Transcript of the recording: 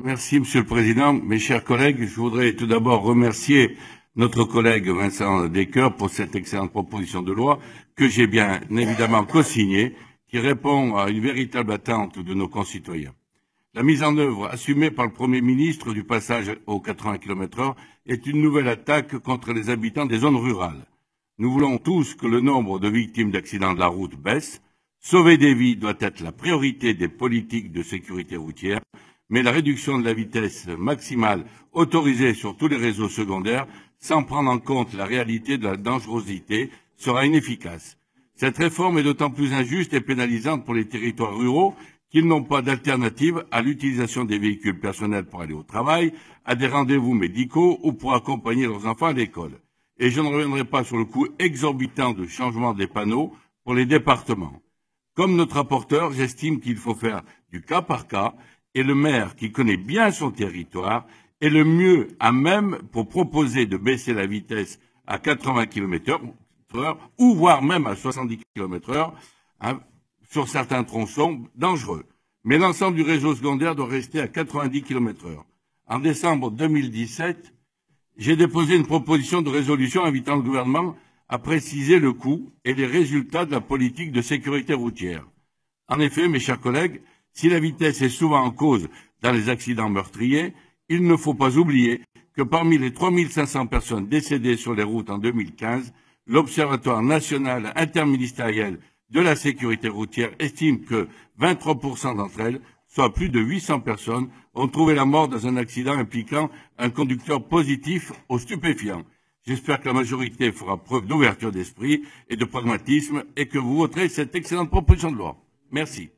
Merci, Monsieur le Président. Mes chers collègues, je voudrais tout d'abord remercier notre collègue Vincent Descoeur pour cette excellente proposition de loi que j'ai bien évidemment co-signée, qui répond à une véritable attente de nos concitoyens. La mise en œuvre assumée par le Premier ministre du passage aux 80 km/h est une nouvelle attaque contre les habitants des zones rurales. Nous voulons tous que le nombre de victimes d'accidents de la route baisse. Sauver des vies doit être la priorité des politiques de sécurité routière, mais la réduction de la vitesse maximale autorisée sur tous les réseaux secondaires, sans prendre en compte la réalité de la dangerosité, sera inefficace. Cette réforme est d'autant plus injuste et pénalisante pour les territoires ruraux qu'ils n'ont pas d'alternative à l'utilisation des véhicules personnels pour aller au travail, à des rendez-vous médicaux ou pour accompagner leurs enfants à l'école. Et je ne reviendrai pas sur le coût exorbitant de changement des panneaux pour les départements. Comme notre rapporteur, j'estime qu'il faut faire du cas par cas et le maire qui connaît bien son territoire est le mieux à même pour proposer de baisser la vitesse à 80 km/h ou voire même à 70 km/h sur certains tronçons dangereux. Mais l'ensemble du réseau secondaire doit rester à 90 km/h. En décembre 2017, j'ai déposé une proposition de résolution invitant le gouvernement à préciser le coût et les résultats de la politique de sécurité routière. En effet, mes chers collègues, si la vitesse est souvent en cause dans les accidents meurtriers, il ne faut pas oublier que parmi les 3500 personnes décédées sur les routes en 2015, l'Observatoire national interministériel de la sécurité routière estime que 23% d'entre elles, soit plus de 800 personnes, ont trouvé la mort dans un accident impliquant un conducteur positif aux stupéfiants. J'espère que la majorité fera preuve d'ouverture d'esprit et de pragmatisme et que vous voterez cette excellente proposition de loi. Merci.